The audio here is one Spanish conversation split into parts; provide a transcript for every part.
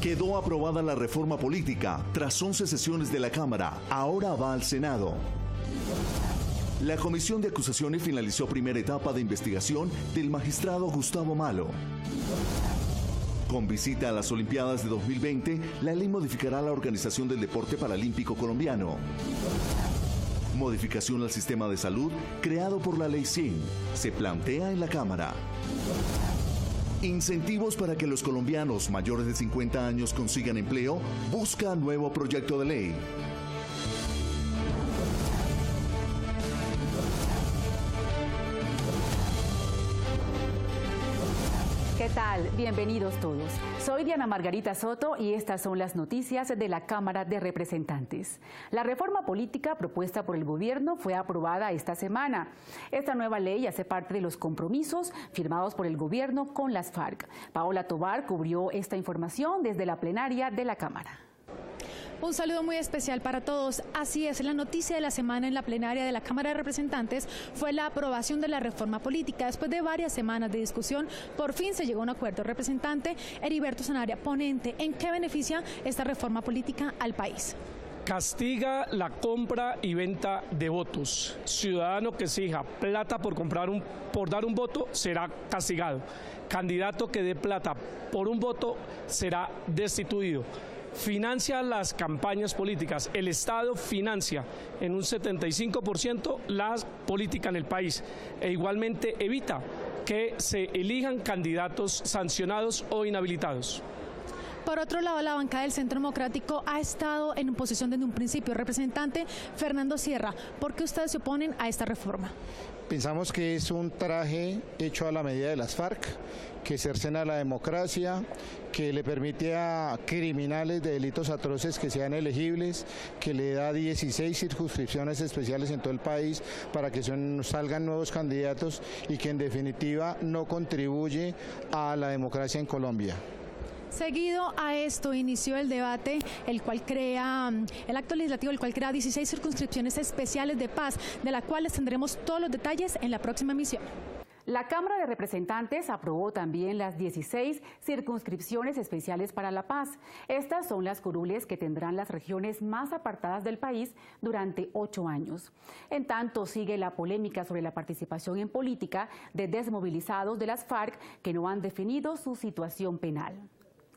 Quedó aprobada la reforma política tras 11 sesiones de la Cámara. Ahora va al Senado. La Comisión de Acusaciones finalizó primera etapa de investigación del magistrado Gustavo Malo. Con visita a las Olimpiadas de 2020, la ley modificará la organización del deporte paralímpico colombiano. Modificación al sistema de salud creado por la Ley 100 se plantea en la Cámara. Incentivos para que los colombianos mayores de 50 años consigan empleo, busca nuevo proyecto de ley. ¿Qué tal? Bienvenidos todos. Soy Diana Margarita Soto y estas son las noticias de la Cámara de Representantes. La reforma política propuesta por el gobierno fue aprobada esta semana. Esta nueva ley hace parte de los compromisos firmados por el gobierno con las FARC. Paola Tovar cubrió esta información desde la plenaria de la Cámara. Un saludo muy especial para todos. Así es, la noticia de la semana en la plenaria de la Cámara de Representantes fue la aprobación de la reforma política. Después de varias semanas de discusión, por fin se llegó a un acuerdo. Representante Heriberto Sanabria, ponente, ¿en qué beneficia esta reforma política al país? Castiga la compra y venta de votos. Ciudadano que exija plata por dar un voto será castigado. Candidato que dé plata por un voto será destituido. Financia las campañas políticas. El Estado financia en un 75% la política en el país e igualmente evita que se elijan candidatos sancionados o inhabilitados. Por otro lado, la bancada del Centro Democrático ha estado en posición desde un principio. Representante Fernando Sierra, ¿por qué ustedes se oponen a esta reforma? Pensamos que es un traje hecho a la medida de las FARC, que cercena la democracia, que le permite a criminales de delitos atroces que sean elegibles, que le da 16 circunscripciones especiales en todo el país para que salgan nuevos candidatos y que en definitiva no contribuye a la democracia en Colombia. Seguido a esto inició el debate, el acto legislativo, el cual crea 16 circunscripciones especiales de paz, de las cuales tendremos todos los detalles en la próxima emisión. La Cámara de Representantes aprobó también las 16 circunscripciones especiales para la paz. Estas son las curules que tendrán las regiones más apartadas del país durante 8 años. En tanto, sigue la polémica sobre la participación en política de desmovilizados de las FARC que no han definido su situación penal.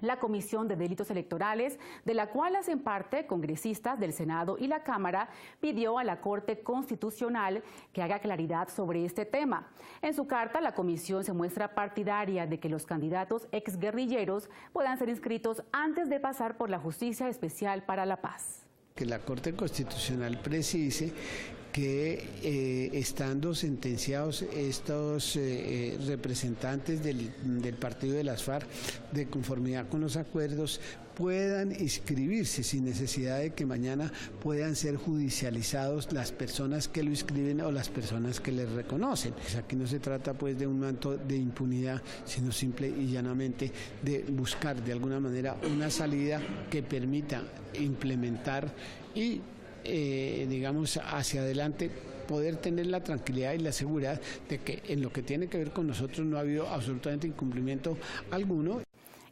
La Comisión de Delitos Electorales, de la cual hacen parte congresistas del Senado y la Cámara, pidió a la Corte Constitucional que haga claridad sobre este tema. En su carta, la comisión se muestra partidaria de que los candidatos exguerrilleros puedan ser inscritos antes de pasar por la Justicia Especial para la Paz. Que la Corte Constitucional precise que estando sentenciados estos representantes del partido de las FARC, de conformidad con los acuerdos, puedan inscribirse sin necesidad de que mañana puedan ser judicializados las personas que lo inscriben o las personas que les reconocen. Aquí no se trata pues de un manto de impunidad, sino simple y llanamente de buscar de alguna manera una salida que permita implementar y digamos hacia adelante poder tener la tranquilidad y la seguridad de que en lo que tiene que ver con nosotros no ha habido absolutamente incumplimiento alguno.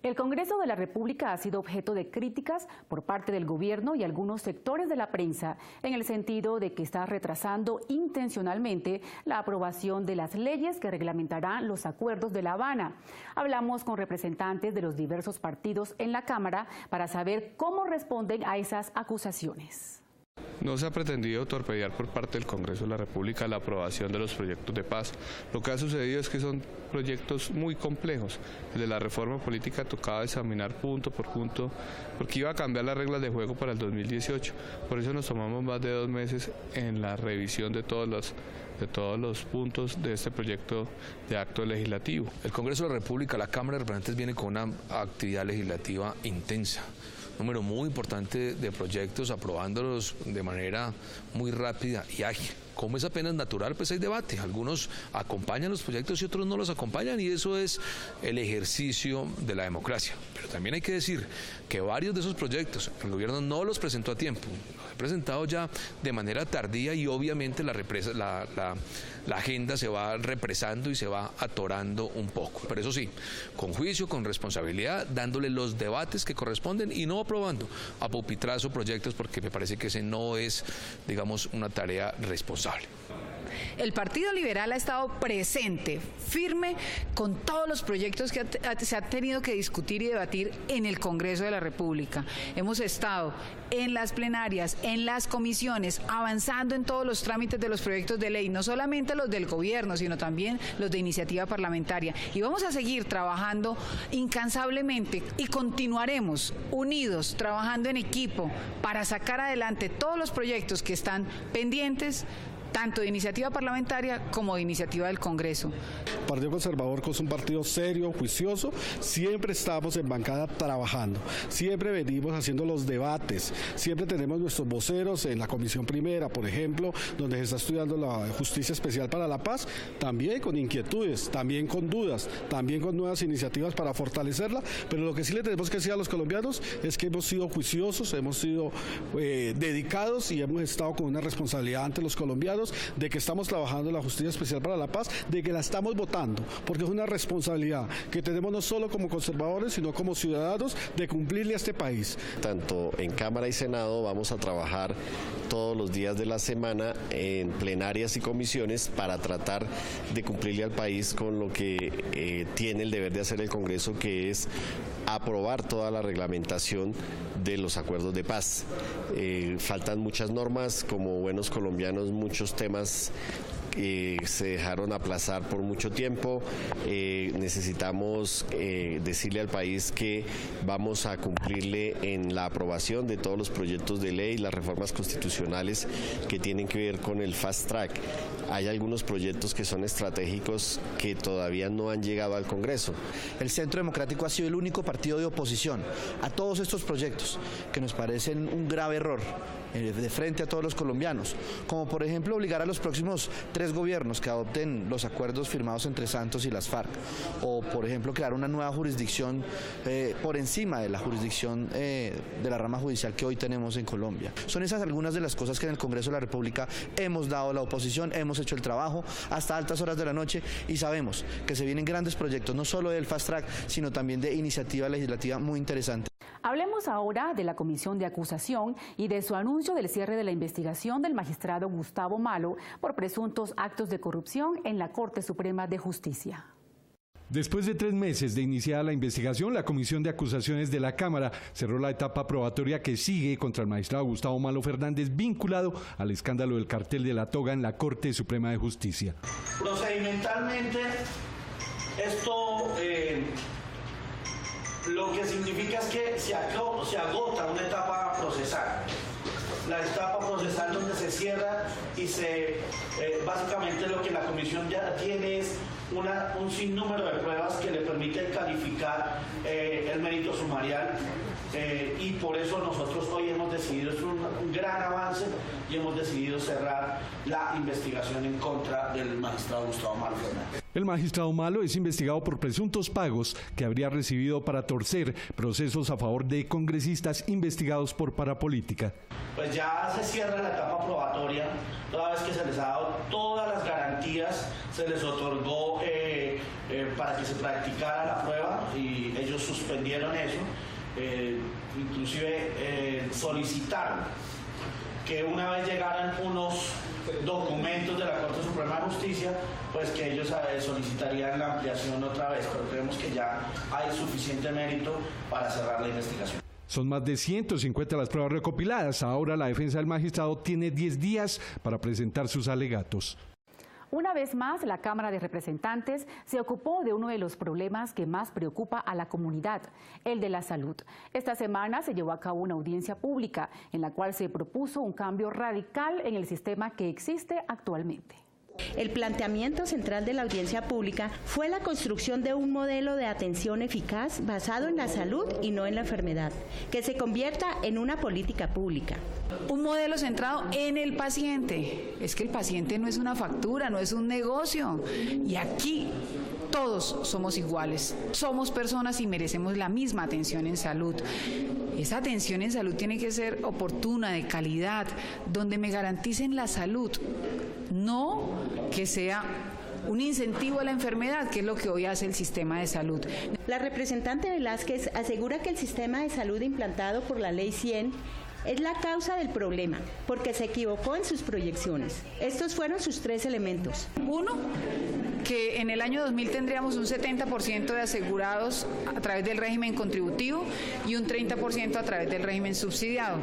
El Congreso de la República ha sido objeto de críticas por parte del gobierno y algunos sectores de la prensa en el sentido de que está retrasando intencionalmente la aprobación de las leyes que reglamentarán los acuerdos de La Habana. Hablamos con representantes de los diversos partidos en la Cámara para saber cómo responden a esas acusaciones. No se ha pretendido torpedear por parte del Congreso de la República la aprobación de los proyectos de paz. Lo que ha sucedido es que son proyectos muy complejos. El de la reforma política tocaba examinar punto por punto, porque iba a cambiar las reglas de juego para el 2018. Por eso nos tomamos más de 2 meses en la revisión de todos los puntos de este proyecto de acto legislativo. El Congreso de la República, la Cámara de Representantes, viene con una actividad legislativa intensa. Número muy importante de proyectos, aprobándolos de manera muy rápida y ágil, como es apenas natural, pues hay debate. Algunos acompañan los proyectos y otros no los acompañan, y eso es el ejercicio de la democracia. Pero también hay que decir que varios de esos proyectos el gobierno no los presentó a tiempo, los ha presentado ya de manera tardía, y obviamente la agenda se va represando y se va atorando un poco. Pero eso sí, con juicio, con responsabilidad, dándole los debates que corresponden y no aprobando a pupitrazo proyectos, porque me parece que ese no es, digamos, una tarea responsable. El Partido Liberal ha estado presente, firme, con todos los proyectos que se ha tenido que discutir y debatir en el Congreso de la República. Hemos estado en las plenarias, en las comisiones, avanzando en todos los trámites de los proyectos de ley, no solamente los del gobierno, sino también los de iniciativa parlamentaria. Y vamos a seguir trabajando incansablemente y continuaremos unidos, trabajando en equipo para sacar adelante todos los proyectos que están pendientes, tanto de iniciativa parlamentaria como de iniciativa del Congreso. El Partido Conservador es un partido serio, juicioso, siempre estamos en bancada trabajando, siempre venimos haciendo los debates, siempre tenemos nuestros voceros en la Comisión Primera, por ejemplo, donde se está estudiando la Justicia Especial para la Paz, también con inquietudes, también con dudas, también con nuevas iniciativas para fortalecerla, pero lo que sí le tenemos que decir a los colombianos es que hemos sido juiciosos, hemos sido dedicados y hemos estado con una responsabilidad ante los colombianos de que estamos trabajando en la Justicia Especial para la Paz, de que la estamos votando, porque es una responsabilidad que tenemos no solo como conservadores, sino como ciudadanos, de cumplirle a este país. Tanto en Cámara y Senado vamos a trabajar todos los días de la semana en plenarias y comisiones para tratar de cumplirle al país con lo que tiene el deber de hacer el Congreso, que es aprobar toda la reglamentación de los acuerdos de paz. Faltan muchas normas, como buenos colombianos, muchos temas se dejaron aplazar por mucho tiempo. Necesitamos decirle al país que vamos a cumplirle en la aprobación de todos los proyectos de ley, las reformas constitucionales que tienen que ver con el fast track. Hay algunos proyectos que son estratégicos que todavía no han llegado al Congreso. El Centro Democrático ha sido el único partido de oposición a todos estos proyectos, que nos parecen un grave error de frente a todos los colombianos, como por ejemplo obligar a los próximos 3 gobiernos que adopten los acuerdos firmados entre Santos y las FARC, o por ejemplo crear una nueva jurisdicción por encima de la jurisdicción de la rama judicial que hoy tenemos en Colombia. Son esas algunas de las cosas que en el Congreso de la República hemos dado a la oposición, hemos hecho el trabajo hasta altas horas de la noche, y sabemos que se vienen grandes proyectos, no solo del fast track, sino también de iniciativa legislativa muy interesante. Hablemos ahora de la Comisión de Acusación y de su anuncio del cierre de la investigación del magistrado Gustavo Malo por presuntos actos de corrupción en la Corte Suprema de Justicia. Después de 3 meses de iniciada la investigación, la Comisión de Acusaciones de la Cámara cerró la etapa probatoria que sigue contra el magistrado Gustavo Malo Fernández, vinculado al escándalo del cartel de la toga en la Corte Suprema de Justicia. Procedimentalmente, esto lo que significa es que se agota una etapa procesal. La etapa procesal donde se cierra y básicamente lo que la comisión ya tiene es un sinnúmero de pruebas que le permiten calificar el mérito sumarial, y por eso nosotros hoy hemos decidido, es un gran avance, y hemos decidido cerrar la investigación en contra del magistrado Gustavo Malo Fernández. El magistrado Malo es investigado por presuntos pagos que habría recibido para torcer procesos a favor de congresistas investigados por parapolítica. Pues ya se cierra la etapa probatoria, toda vez que se les ha dado todas las garantías, se les otorgó para que se practicara la prueba, y ellos suspendieron eso, inclusive solicitaron que una vez llegaran unos documentos de la Corte Suprema de Justicia, pues que ellos solicitarían la ampliación otra vez, pero creemos que ya hay suficiente mérito para cerrar la investigación. Son más de 150 las pruebas recopiladas. Ahora la defensa del magistrado tiene 10 días para presentar sus alegatos. Una vez más, la Cámara de Representantes se ocupó de uno de los problemas que más preocupa a la comunidad, el de la salud. Esta semana se llevó a cabo una audiencia pública en la cual se propuso un cambio radical en el sistema que existe actualmente. El planteamiento central de la audiencia pública fue la construcción de un modelo de atención eficaz basado en la salud y no en la enfermedad, que se convierta en una política pública. Un modelo centrado en el paciente. Es que el paciente no es una factura, no es un negocio. Y aquí todos somos iguales, somos personas y merecemos la misma atención en salud. Esa atención en salud tiene que ser oportuna, de calidad, donde me garanticen la salud, no que sea un incentivo a la enfermedad, que es lo que hoy hace el sistema de salud. La representante Velázquez asegura que el sistema de salud implantado por la Ley 100 es la causa del problema, porque se equivocó en sus proyecciones. Estos fueron sus 3 elementos. Uno, que en el año 2000 tendríamos un 70% de asegurados a través del régimen contributivo y un 30% a través del régimen subsidiado.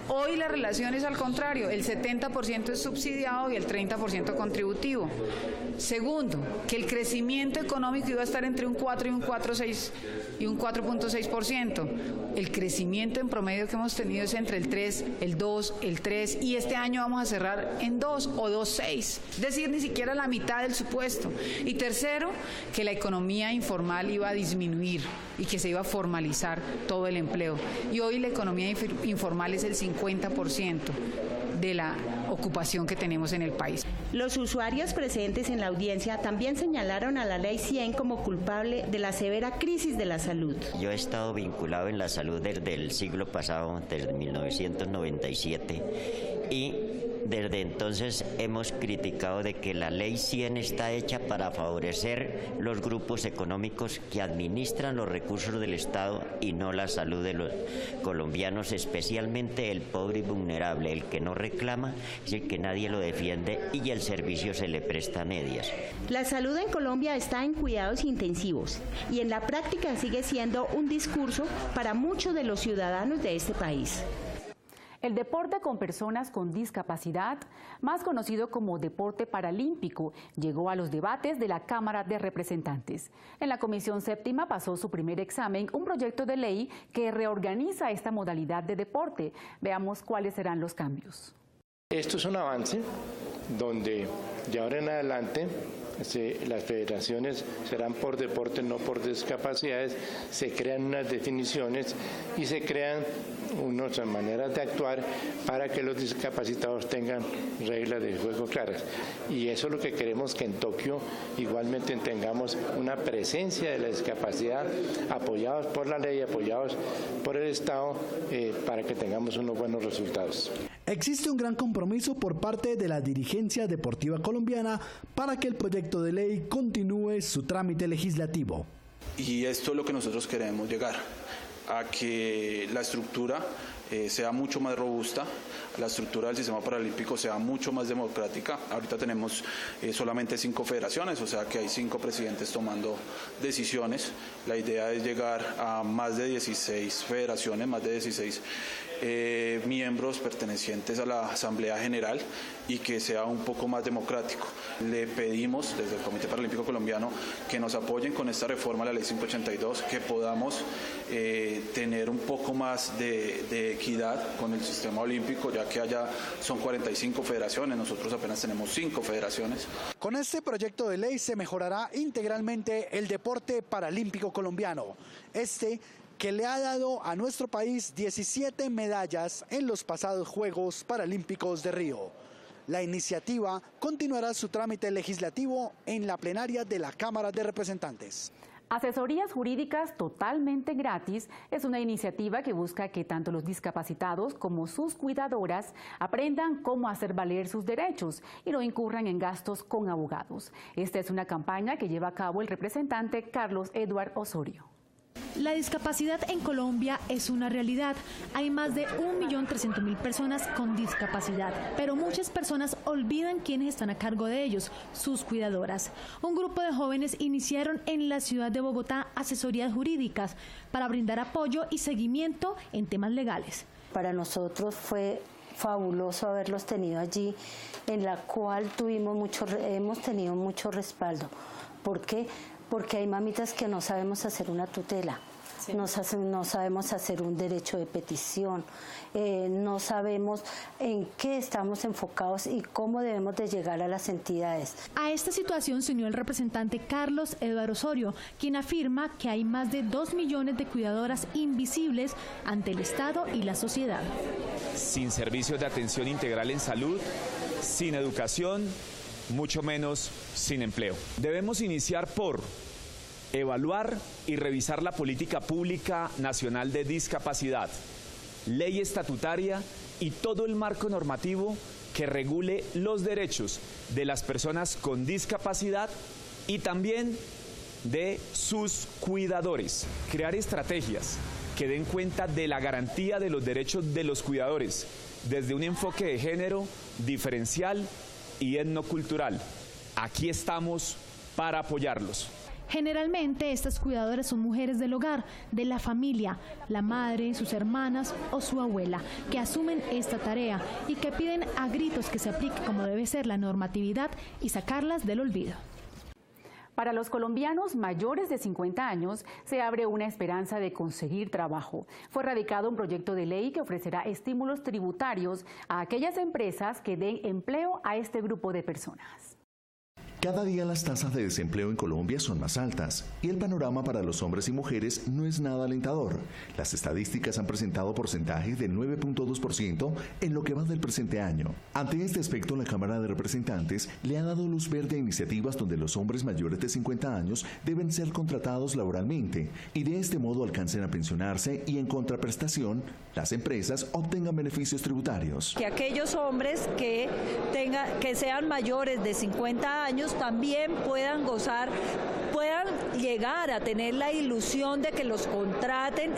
Hoy la relación es al contrario, el 70% es subsidiado y el 30% contributivo. Segundo, que el crecimiento económico iba a estar entre un 4 y un 4.6%. El crecimiento en promedio que hemos tenido es entre el 3, el 2, el 3 y este año vamos a cerrar en 2 o 2.6, es decir, ni siquiera la mitad del supuesto. Y tercero, que la economía informal iba a disminuir y que se iba a formalizar todo el empleo. Y hoy la economía informal es el 50% de la ocupación que tenemos en el país. Los usuarios presentes en la audiencia también señalaron a la Ley 100 como culpable de la severa crisis de la salud. Yo he estado vinculado en la salud desde el siglo pasado, desde 1997, y desde entonces hemos criticado de que la Ley 100 está hecha para favorecer los grupos económicos que administran los recursos del Estado y no la salud de los colombianos, especialmente el pobre y vulnerable. El que no reclama es el que nadie lo defiende y el servicio se le presta a medias. La salud en Colombia está en cuidados intensivos y en la práctica sigue siendo un discurso para muchos de los ciudadanos de este país. El deporte con personas con discapacidad, más conocido como deporte paralímpico, llegó a los debates de la Cámara de Representantes. En la Comisión Séptima pasó su primer examen un proyecto de ley que reorganiza esta modalidad de deporte. Veamos cuáles serán los cambios. Esto es un avance donde de ahora en adelante las federaciones serán por deporte, no por discapacidades, se crean unas definiciones y se crean unas maneras de actuar para que los discapacitados tengan reglas de juego claras. Y eso es lo que queremos, que en Tokio igualmente tengamos una presencia de la discapacidad, apoyados por la ley, apoyados por el Estado, para que tengamos unos buenos resultados. Existe un gran compromiso por parte de la dirigencia deportiva colombiana para que el proyecto de ley continúe su trámite legislativo. Y esto es lo que nosotros queremos llegar, a que la estructura sea mucho más robusta, la estructura del sistema paralímpico sea mucho más democrática. Ahorita tenemos solamente 5 federaciones, o sea que hay 5 presidentes tomando decisiones. La idea es llegar a más de 16 federaciones, más de 16 miembros pertenecientes a la Asamblea General y que sea un poco más democrático. Le pedimos desde el Comité Paralímpico Colombiano que nos apoyen con esta reforma a la Ley 582, que podamos tener un poco más de equidad con el sistema olímpico, ya que allá son 45 federaciones, nosotros apenas tenemos 5 federaciones. Con este proyecto de ley se mejorará integralmente el deporte paralímpico colombiano, que le ha dado a nuestro país 17 medallas en los pasados Juegos Paralímpicos de Río. La iniciativa continuará su trámite legislativo en la plenaria de la Cámara de Representantes. Asesorías jurídicas totalmente gratis es una iniciativa que busca que tanto los discapacitados como sus cuidadoras aprendan cómo hacer valer sus derechos y no incurran en gastos con abogados. Esta es una campaña que lleva a cabo el representante Carlos Eduard Osorio. La discapacidad en Colombia es una realidad. Hay más de 1.300.000 personas con discapacidad, pero muchas personas olvidan quiénes están a cargo de ellos, sus cuidadoras. Un grupo de jóvenes iniciaron en la ciudad de Bogotá asesorías jurídicas para brindar apoyo y seguimiento en temas legales. Para nosotros fue fabuloso haberlos tenido allí, en la cual hemos tenido mucho respaldo. ¿Por qué? Porque hay mamitas que no sabemos hacer una tutela, Sí. No sabemos hacer un derecho de petición, no sabemos en qué estamos enfocados y cómo debemos de llegar a las entidades. A esta situación se unió el representante Carlos Eduardo Osorio, quien afirma que hay más de 2 millones de cuidadoras invisibles ante el Estado y la sociedad. Sin servicios de atención integral en salud, sin educación, mucho menos sin empleo. Debemos iniciar por evaluar y revisar la política pública nacional de discapacidad, ley estatutaria y todo el marco normativo que regule los derechos de las personas con discapacidad y también de sus cuidadores. Crear estrategias que den cuenta de la garantía de los derechos de los cuidadores desde un enfoque de género diferencial y etnocultural. Aquí estamos para apoyarlos. Generalmente estas cuidadoras son mujeres del hogar, de la familia, la madre, sus hermanas o su abuela, que asumen esta tarea y que piden a gritos que se aplique como debe ser la normatividad y sacarlas del olvido. Para los colombianos mayores de 50 años se abre una esperanza de conseguir trabajo. Fue radicado un proyecto de ley que ofrecerá estímulos tributarios a aquellas empresas que den empleo a este grupo de personas. Cada día las tasas de desempleo en Colombia son más altas y el panorama para los hombres y mujeres no es nada alentador. Las estadísticas han presentado porcentajes del 9.2% en lo que va del presente año. Ante este aspecto, la Cámara de Representantes le ha dado luz verde a iniciativas donde los hombres mayores de 50 años deben ser contratados laboralmente y de este modo alcancen a pensionarse y en contraprestación las empresas obtengan beneficios tributarios. Que aquellos hombres que sean mayores de 50 años también puedan gozar, puedan llegar a tener la ilusión de que los contraten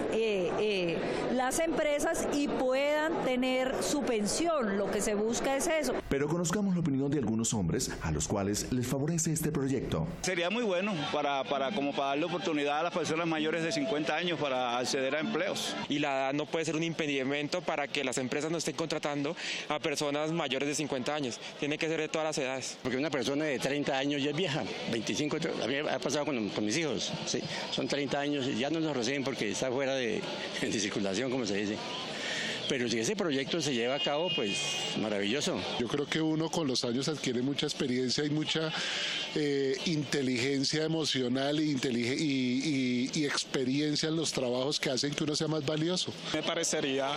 las empresas y puedan tener su pensión. Lo que se busca es eso. Pero conozcamos la opinión de algunos hombres a los cuales les favorece este proyecto. Sería muy bueno para darle oportunidad a las personas mayores de 50 años para acceder a empleos. Y la edad no puede ser un impedimento para que las empresas no estén contratando a personas mayores de 50 años. Tiene que ser de todas las edades. Porque una persona de 30 años ya es vieja, 25, a mí me ha pasado con mis hijos, ¿sí? Son 30 años y ya no nos reciben porque está fuera de circulación, como se dice. Pero si ese proyecto se lleva a cabo, pues maravilloso. Yo creo que uno con los años adquiere mucha experiencia y mucha inteligencia emocional y experiencia en los trabajos que hacen que uno sea más valioso. Me parecería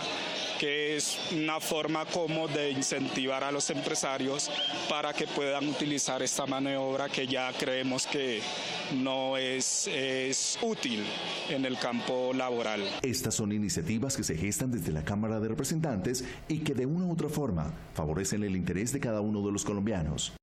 que es una forma como de incentivar a los empresarios para que puedan utilizar esta mano de obra que ya creemos que no es útil en el campo laboral. Estas son iniciativas que se gestan desde la Cámara de Representantes y que de una u otra forma favorecen el interés de cada uno de los colombianos.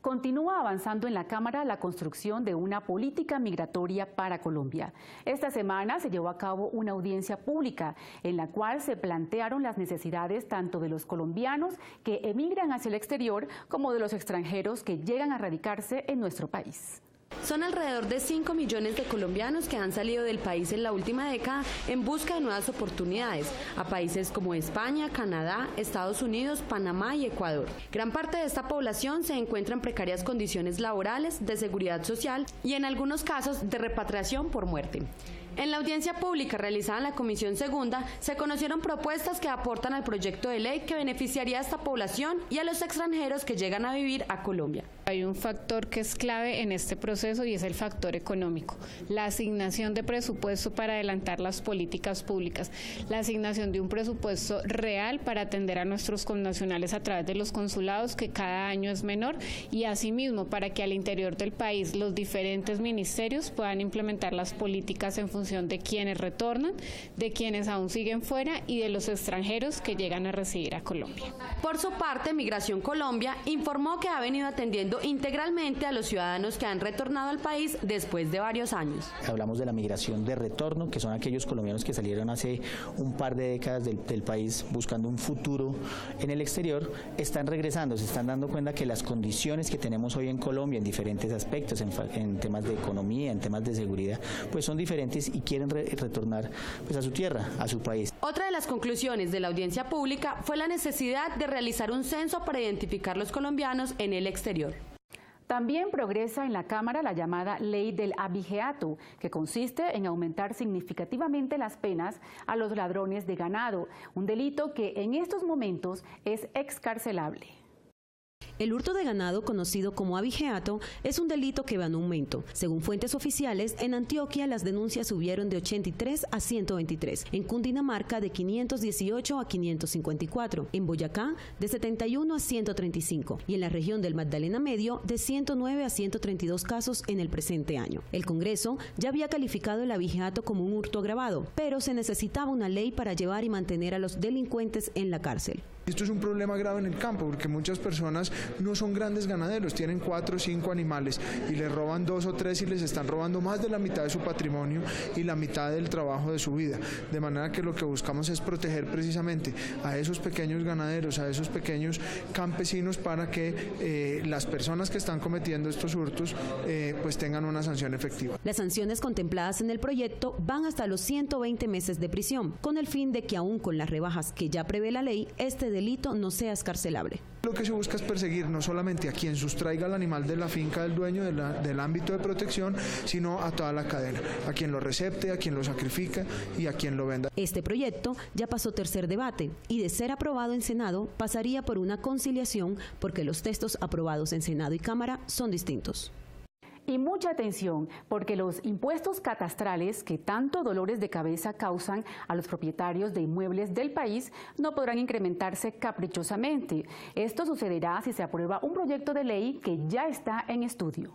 Continúa avanzando en la Cámara la construcción de una política migratoria para Colombia. Esta semana se llevó a cabo una audiencia pública en la cual se plantearon las necesidades tanto de los colombianos que emigran hacia el exterior como de los extranjeros que llegan a radicarse en nuestro país. Son alrededor de 5 millones de colombianos que han salido del país en la última década en busca de nuevas oportunidades a países como España, Canadá, Estados Unidos, Panamá y Ecuador. Gran parte de esta población se encuentra en precarias condiciones laborales, de seguridad social y en algunos casos de repatriación por muerte. En la audiencia pública realizada en la Comisión Segunda se conocieron propuestas que aportan al proyecto de ley que beneficiaría a esta población y a los extranjeros que llegan a vivir a Colombia. Hay un factor que es clave en este proceso y es el factor económico. La asignación de presupuesto para adelantar las políticas públicas, la asignación de un presupuesto real para atender a nuestros connacionales a través de los consulados, que cada año es menor, y asimismo para que al interior del país los diferentes ministerios puedan implementar las políticas en función de quienes retornan, de quienes aún siguen fuera y de los extranjeros que llegan a residir a Colombia. Por su parte, Migración Colombia informó que ha venido atendiendo integralmente a los ciudadanos que han retornado al país después de varios años. Hablamos de la migración de retorno, que son aquellos colombianos que salieron hace un par de décadas del país buscando un futuro en el exterior, están regresando, se están dando cuenta que las condiciones que tenemos hoy en Colombia en diferentes aspectos, en temas de economía, en temas de seguridad, pues son diferentes y quieren retornar pues a su tierra, a su país. Otra de las conclusiones de la audiencia pública fue la necesidad de realizar un censo para identificar los colombianos en el exterior. También progresa en la Cámara la llamada Ley del Abigeato, que consiste en aumentar significativamente las penas a los ladrones de ganado, un delito que en estos momentos es excarcelable. El hurto de ganado, conocido como abigeato, es un delito que va en aumento. Según fuentes oficiales, en Antioquia las denuncias subieron de 83 a 123, en Cundinamarca de 518 a 554, en Boyacá de 71 a 135 y en la región del Magdalena Medio de 109 a 132 casos en el presente año. El Congreso ya había calificado el abigeato como un hurto agravado, pero se necesitaba una ley para llevar y mantener a los delincuentes en la cárcel. Esto es un problema grave en el campo porque muchas personas no son grandes ganaderos, tienen 4 o 5 animales y les roban 2 o 3 y les están robando más de la mitad de su patrimonio y la mitad del trabajo de su vida. De manera que lo que buscamos es proteger precisamente a esos pequeños ganaderos, a esos pequeños campesinos para que las personas que están cometiendo estos hurtos pues tengan una sanción efectiva. Las sanciones contempladas en el proyecto van hasta los 120 meses de prisión, con el fin de que aún con las rebajas que ya prevé la ley, este delito no sea excarcelable. Lo que se busca es perseguir no solamente a quien sustraiga el animal de la finca del dueño del ámbito de protección, sino a toda la cadena, a quien lo recepte, a quien lo sacrifica y a quien lo venda. Este proyecto ya pasó tercer debate y de ser aprobado en Senado pasaría por una conciliación porque los textos aprobados en Senado y Cámara son distintos. Y mucha atención, porque los impuestos catastrales que tanto dolores de cabeza causan a los propietarios de inmuebles del país no podrán incrementarse caprichosamente. Esto sucederá si se aprueba un proyecto de ley que ya está en estudio.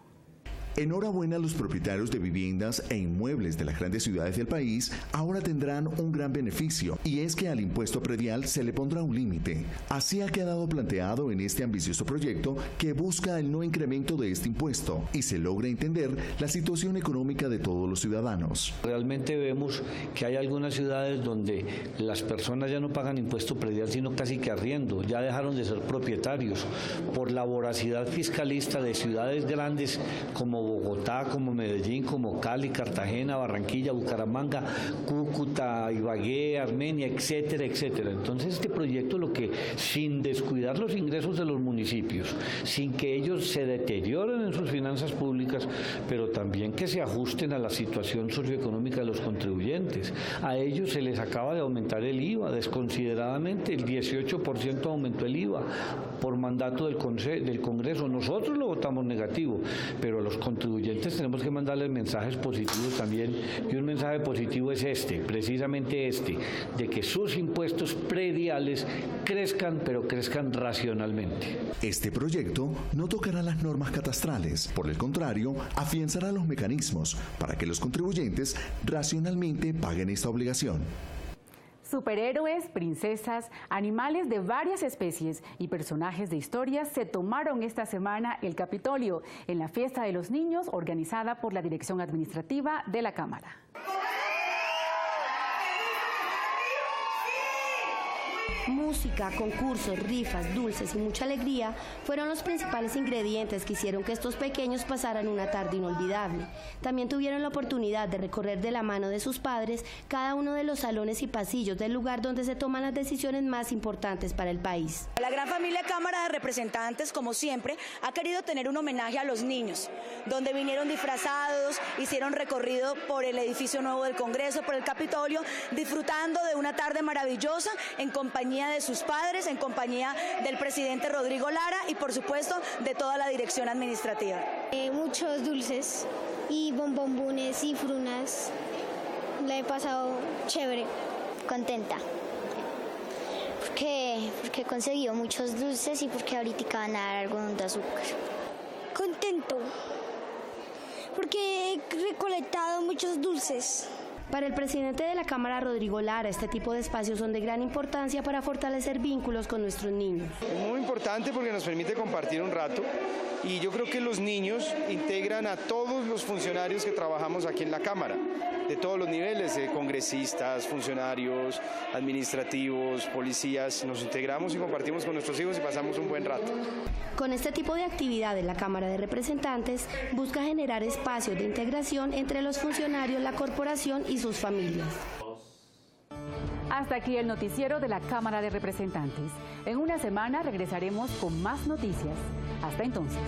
Enhorabuena a los propietarios de viviendas e inmuebles de las grandes ciudades del país, ahora tendrán un gran beneficio, y es que al impuesto predial se le pondrá un límite. Así ha quedado planteado en este ambicioso proyecto que busca el no incremento de este impuesto y se logra entender la situación económica de todos los ciudadanos. Realmente vemos que hay algunas ciudades donde las personas ya no pagan impuesto predial, sino casi que arriendo, ya dejaron de ser propietarios por la voracidad fiscalista de ciudades grandes como Bogotá, como Medellín, como Cali, Cartagena, Barranquilla, Bucaramanga, Cúcuta, Ibagué, Armenia, etcétera, etcétera. Entonces este proyecto lo que, sin descuidar los ingresos de los municipios, sin que ellos se deterioren en sus finanzas públicas, pero también que se ajusten a la situación socioeconómica de los contribuyentes. A ellos se les acaba de aumentar el IVA desconsideradamente, el 18% aumentó el IVA por mandato del Congreso. Nosotros lo votamos negativo, pero a los contribuyentes tenemos que mandarles mensajes positivos también, y un mensaje positivo es precisamente este, de que sus impuestos prediales crezcan, pero crezcan racionalmente. Este proyecto no tocará las normas catastrales, por el contrario, afianzará los mecanismos para que los contribuyentes racionalmente paguen esta obligación. Superhéroes, princesas, animales de varias especies y personajes de historias se tomaron esta semana el Capitolio en la Fiesta de los Niños organizada por la Dirección Administrativa de la Cámara. Música, concursos, rifas, dulces y mucha alegría fueron los principales ingredientes que hicieron que estos pequeños pasaran una tarde inolvidable. También tuvieron la oportunidad de recorrer de la mano de sus padres cada uno de los salones y pasillos del lugar donde se toman las decisiones más importantes para el país. La gran familia Cámara de Representantes, como siempre, ha querido tener un homenaje a los niños, donde vinieron disfrazados, hicieron recorrido por el edificio nuevo del Congreso, por el Capitolio, disfrutando de una tarde maravillosa en compañía de sus padres, en compañía del presidente Rodrigo Lara y por supuesto de toda la dirección administrativa. Muchos dulces y bombombones y frunas. La he pasado chévere. Contenta. Porque he conseguido muchos dulces y porque ahorita van a dar algodón de azúcar. Contento. Porque he recolectado muchos dulces. Para el presidente de la Cámara, Rodrigo Lara, este tipo de espacios son de gran importancia para fortalecer vínculos con nuestros niños. Es muy importante porque nos permite compartir un rato y yo creo que los niños integran a todos los funcionarios que trabajamos aquí en la Cámara, de todos los niveles, congresistas, funcionarios, administrativos, policías. Nos integramos y compartimos con nuestros hijos y pasamos un buen rato. Con este tipo de actividades, la Cámara de Representantes busca generar espacios de integración entre los funcionarios, la corporación y sus familias. Hasta aquí el noticiero de la Cámara de Representantes. En una semana regresaremos con más noticias. Hasta entonces.